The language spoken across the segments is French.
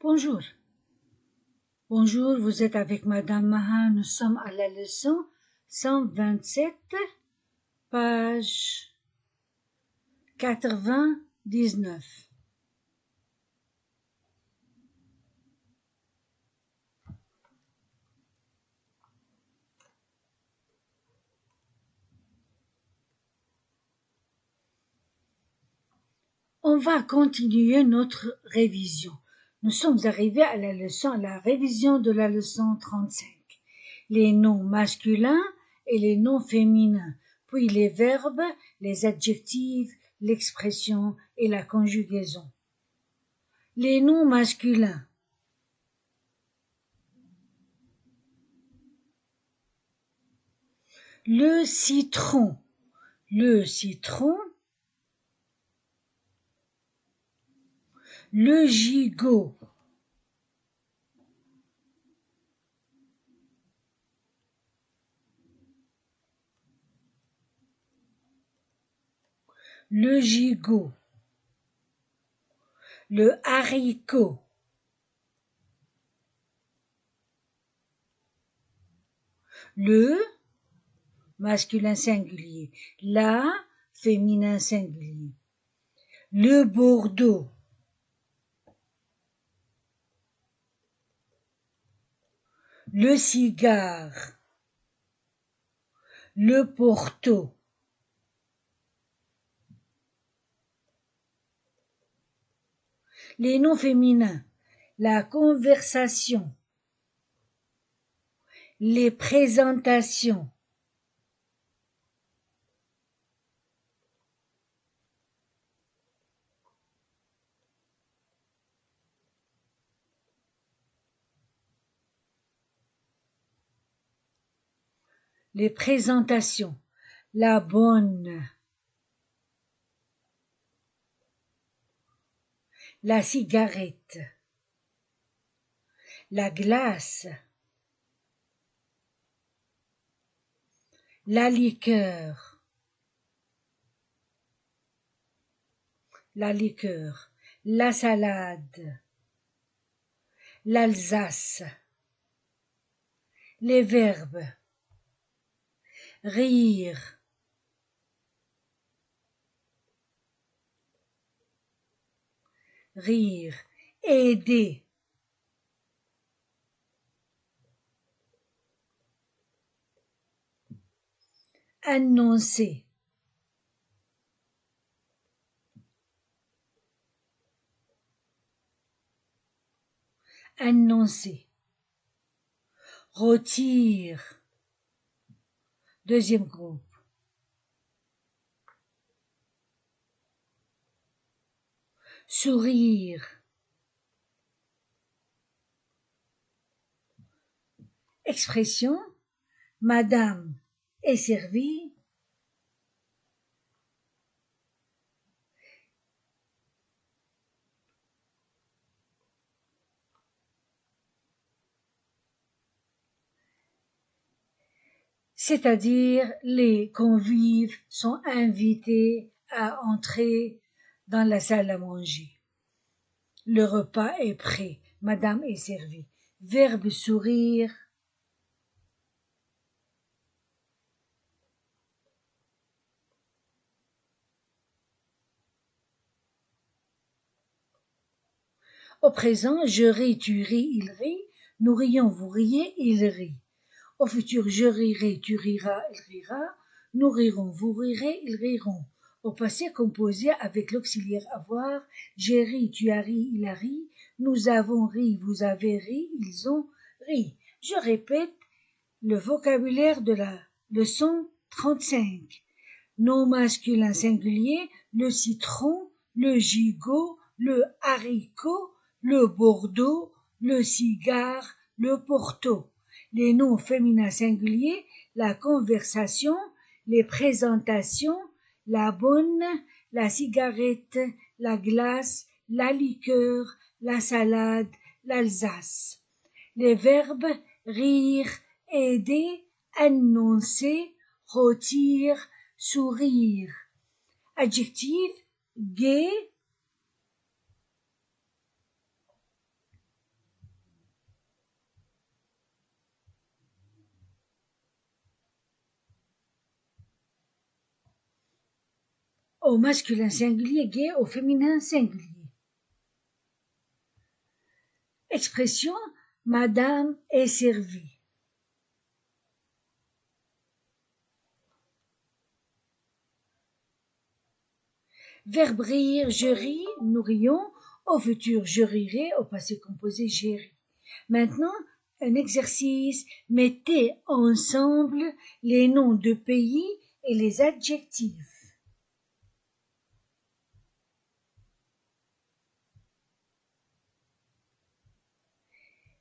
Bonjour. Bonjour, vous êtes avec Madame Maha. Nous sommes à la leçon 127, page 99. On va continuer notre révision. Nous sommes arrivés à la révision de la leçon 35. Les noms masculins et les noms féminins, puis les verbes, les adjectifs, l'expression et la conjugaison. Les noms masculins. Le citron. Le citron. Le gigot. Le gigot. Le haricot. Le masculin singulier. La féminin singulier. Le bordeaux. Le cigare. Le porto. Les noms féminins. La conversation. Les présentations. Les présentations. La bonne. La cigarette. La glace. La liqueur. La liqueur. La salade. L'Alsace. Les verbes. Rire. Rire. Aider. Annoncer. Annoncer. Rôtir. Deuxième groupe. Sourire. Expression. Madame est servie. C'est-à-dire les convives sont invités à entrer dans la salle à manger. Le repas est prêt. Madame est servie. Verbe sourire. Au présent, je ris, tu ris, il rit. Nous rions, vous riez, il rit. Au futur, je rirai, tu riras, il rira. Nous rirons, vous rirez, ils riront. Au passé composé avec l'auxiliaire avoir, j'ai ri, tu as ri, il a ri. Nous avons ri, vous avez ri, ils ont ri. Je répète le vocabulaire de la leçon 35. Nom masculin singulier, le citron, le gigot, le haricot, le bordeaux, le cigare, le porto. Les noms féminins singuliers, la conversation, les présentations, la bonne, la cigarette, la glace, la liqueur, la salade, l'Alsace. Les verbes rire, aider, annoncer, rôtir, sourire. Adjectif gai, Au masculin singulier, gay, au féminin singulier. Expression Madame est servie. Verbe rire, je ris, nous rions. Au futur, je rirai. Au passé composé, j'ai ri. Maintenant, un exercice. Mettez ensemble les noms de pays et les adjectifs.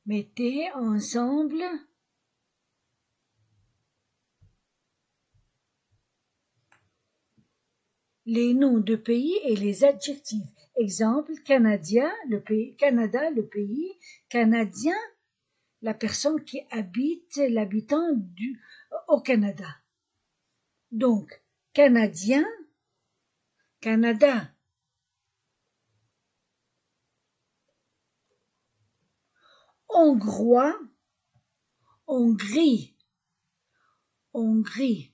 Mettez ensemble les noms de pays et les adjectifs. Exemple, Canadien, le pays, Canada, le pays, Canadien, la personne qui habite, l'habitant au Canada. Donc, Canadien, Canada. Hongrois, Hongrie, Hongrie.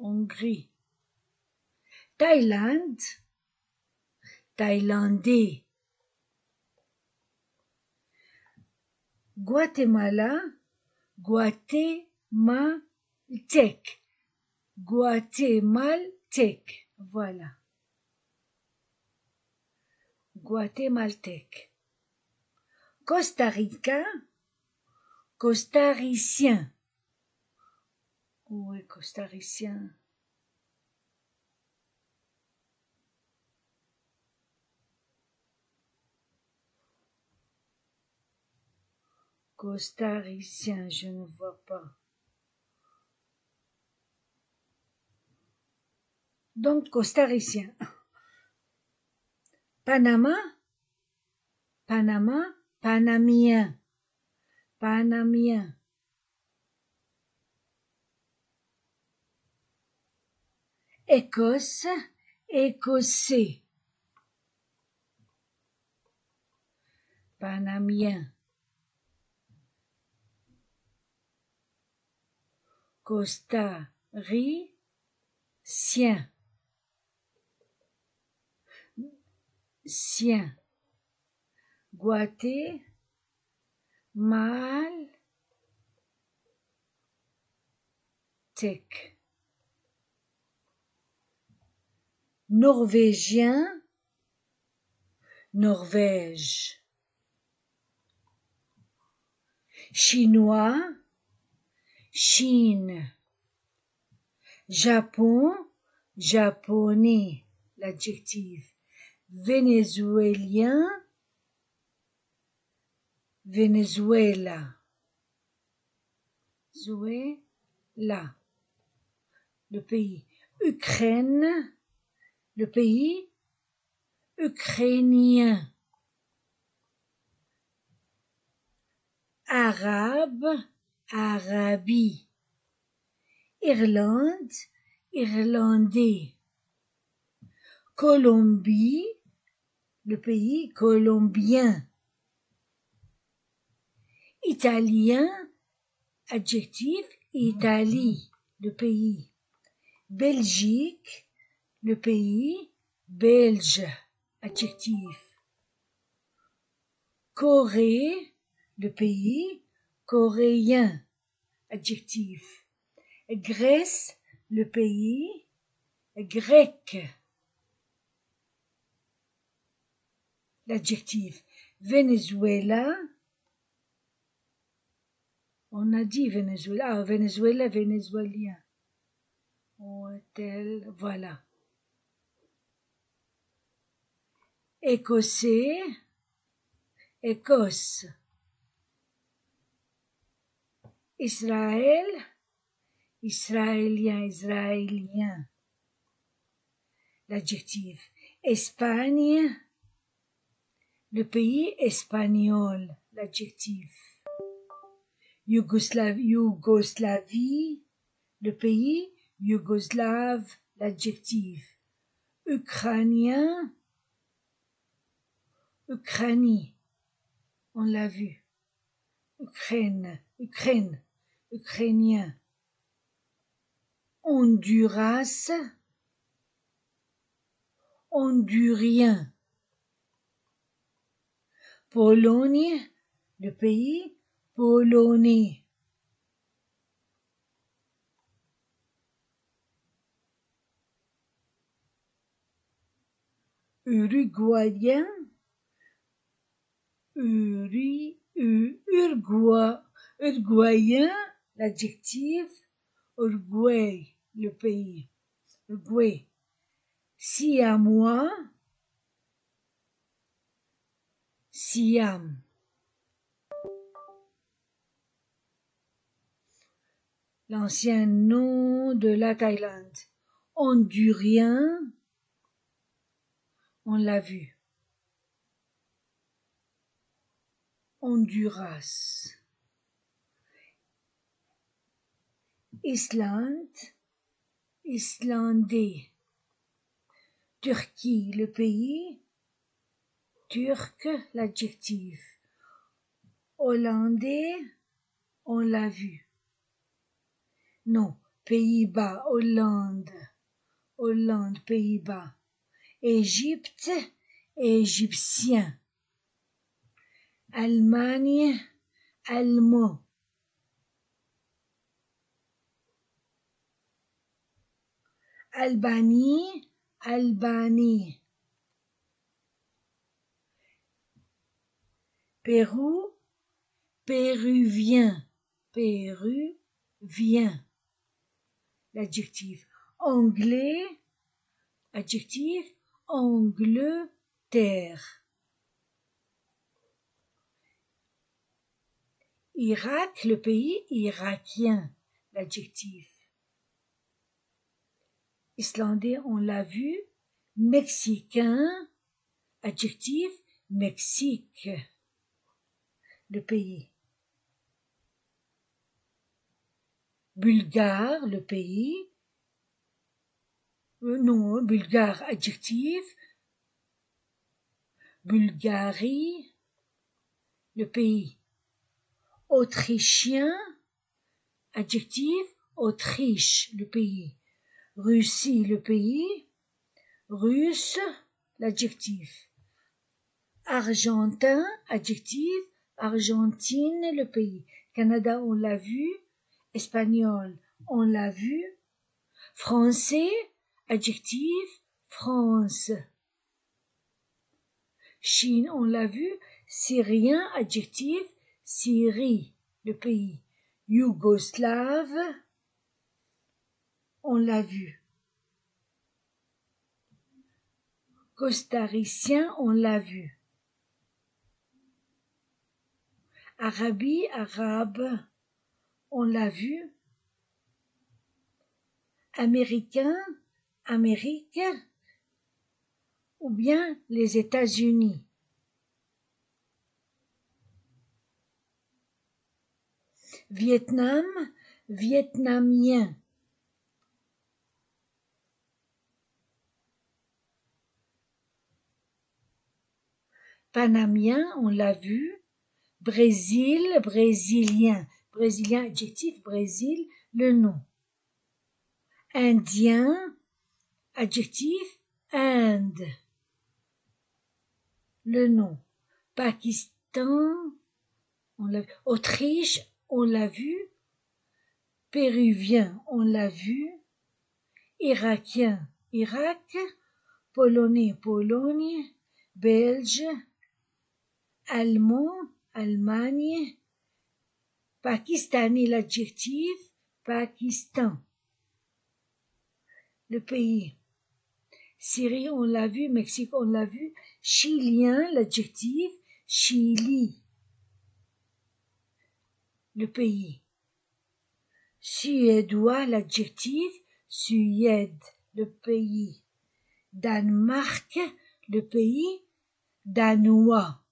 Hongrie. Thaïlande, Thaïlandais. Guatemala, Guatémaltèque. Guatémaltèque. Voilà. Guatémaltèque. Costa Rica, costaricien. Oui, costaricien. Costaricien, je ne vois pas. Donc, costaricien. Panama, Panama, panamien, panamien. Écosse, écossais. Panamien. Costaricien. Sien. Guatémaltèque. Norvégien, Norvège. Chinois, Chine. Japon, japonais, l'adjectif. Vénézuélien, Venezuela. Zuela, le pays. Ukraine, le pays. Ukrainien. Arabe, Arabie. Irlande, Irlandais. Colombie, le pays colombien. Italien, adjectif, Italie, le pays. Belgique, le pays, belge, adjectif. Corée, le pays, coréen, adjectif. Grèce, le pays, grec, l'adjectif. Venezuela, on a dit Venezuela, ah, Venezuela, vénézuélien. Voilà. Écossais, Écosse. Israël, israélien, israélien. L'adjectif. Espagne, le pays espagnol, l'adjectif. Yougoslavie, le pays yougoslave, l'adjectif. Ukrainien, Ukraine, on l'a vu. Ukraine, Ukraine, Ukrainien. Honduras, Hondurien. Pologne, le pays, Polonais. Uruguayen, Uruguayen, l'adjectif, Uruguay, le pays, Uruguay. Siamois, Siam. L'ancien nom de la Thaïlande. Hondurien, on l'a vu. Honduras. Islande, Islandais. Turquie, le pays. Turc, l'adjectif. Hollandais, on l'a vu. Non, Pays-Bas, Hollande. Hollande, Pays-Bas. Égypte, Égyptien. Allemagne, Allemand. Albanie, Albanie. Pérou, Péruvien. Péruvien. L'adjectif. Anglais, adjectif, Angleterre. Irak, le pays, irakien, l'adjectif. Islandais, on l'a vu. Mexicain, adjectif, Mexique, le pays. Bulgare, le pays. Non, bulgare, adjectif. Bulgarie, le pays. Autrichien, adjectif, Autriche, le pays. Russie, le pays. Russe, l'adjectif. Argentin, adjectif. Argentine, le pays. Canada, on l'a vu. Espagnol, on l'a vu. Français, adjectif. France. Chine, on l'a vu. Syrien, adjectif. Syrie, le pays. Yougoslave, on l'a vu. Costaricien, on l'a vu. Arabie, arabe, on l'a vu. Américain, Amérique, ou bien les États-Unis. Vietnam, vietnamien. Panamien, on l'a vu. Brésil, brésilien. Brésilien, adjectif, Brésil, le nom. Indien, adjectif, Inde, le nom. Pakistan, on l'a vu. Autriche, on l'a vu. Péruvien, on l'a vu. Irakien, Irak. Polonais, Pologne. Belge. Allemand, Allemagne. Pakistani, l'adjectif, Pakistan, le pays. Syrie, on l'a vu. Mexique, on l'a vu. Chilien, l'adjectif, Chili, le pays. Suédois, l'adjectif, Suède, le pays. Danemark, le pays, danois.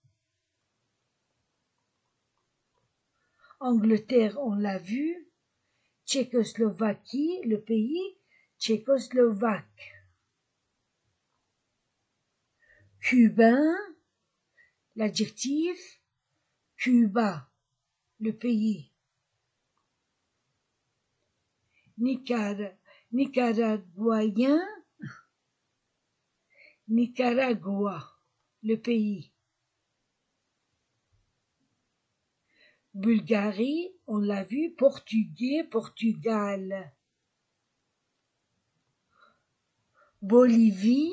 Angleterre, on l'a vu. Tchécoslovaquie, le pays, tchécoslovaque. Cubain, l'adjectif, Cuba, le pays. Nicaraguayen, Nicaragua, le pays. Bulgarie, on l'a vu, portugais, Portugal. Bolivie,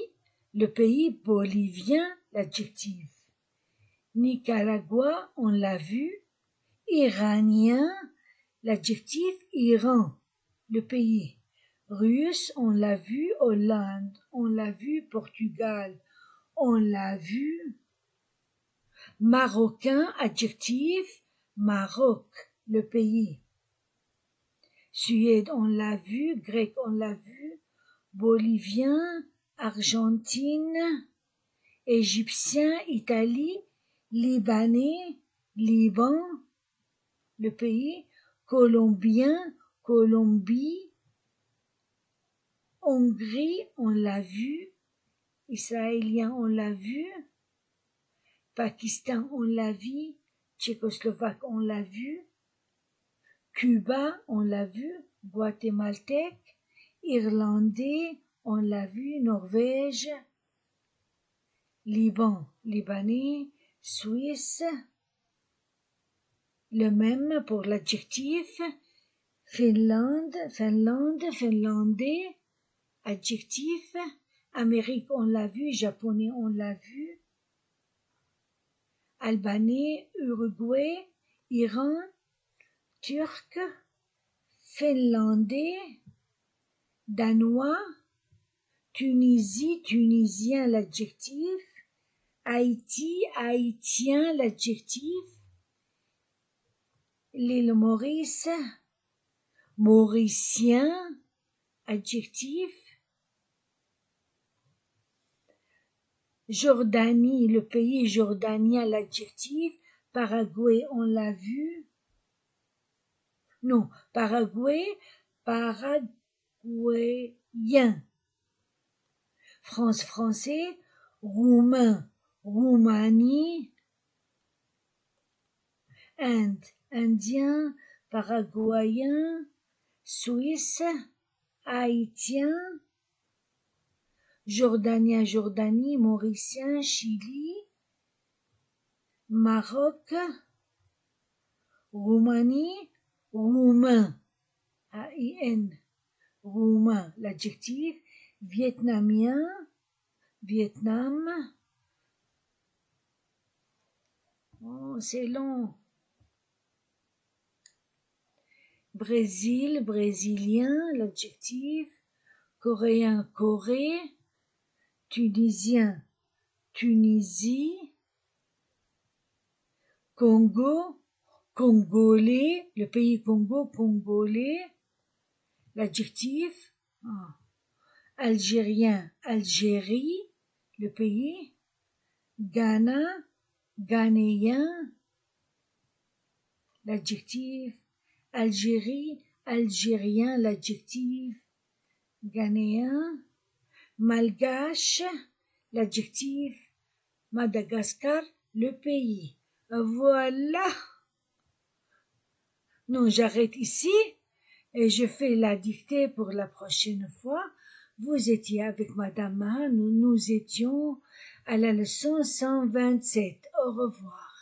le pays bolivien, l'adjectif. Nicaragua, on l'a vu. Iranien, l'adjectif Iran, le pays. Russe, on l'a vu. Hollande, on l'a vu. Portugal, on l'a vu. Marocain, adjectif Maroc, le pays. Suède, on l'a vu. Grec, on l'a vu. Bolivien, Argentine, Égyptien, Italie, Libanais, Liban, le pays, Colombien, Colombie, Hongrie, on l'a vu, Israélien, on l'a vu, Pakistan, on l'a vu, Tchécoslovaque, on l'a vu, Cuba, on l'a vu, Guatémaltèque, Irlandais, on l'a vu, Norvège, Liban, Libanais, Suisse, le même pour l'adjectif, Finlande, Finlande, Finlandais, adjectif, Amérique, on l'a vu, Japonais, on l'a vu, Albanais, Uruguay, Iran, Turc, Finlandais, Danois, Tunisie, Tunisien, l'adjectif, Haïti, Haïtien, l'adjectif, l'île Maurice, Mauricien, adjectif, Jordanie, le pays jordanien, l'adjectif, Paraguay, on l'a vu, non, Paraguay, paraguayen, France, français, roumain, Roumanie, Inde, indien, paraguayen, Suisse, haïtien, jordanien, Jordanie, mauricien, Chili, Maroc, Roumanie, roumain, A-I-N, roumain, l'adjectif, vietnamien, Vietnam, oh, c'est long, Brésil, brésilien, l'adjectif, coréen, Corée, tunisien, Tunisie, Congo, congolais, le pays Congo, congolais, l'adjectif, algérien, Algérie, le pays, Ghana, ghanéen, l'adjectif, Algérie, algérien, l'adjectif, ghanéen, malgache, l'adjectif, Madagascar, le pays. Voilà. Non, j'arrête ici et je fais la dictée pour la prochaine fois. Vous étiez avec Madame Maha, nous étions à la leçon 127. Au revoir.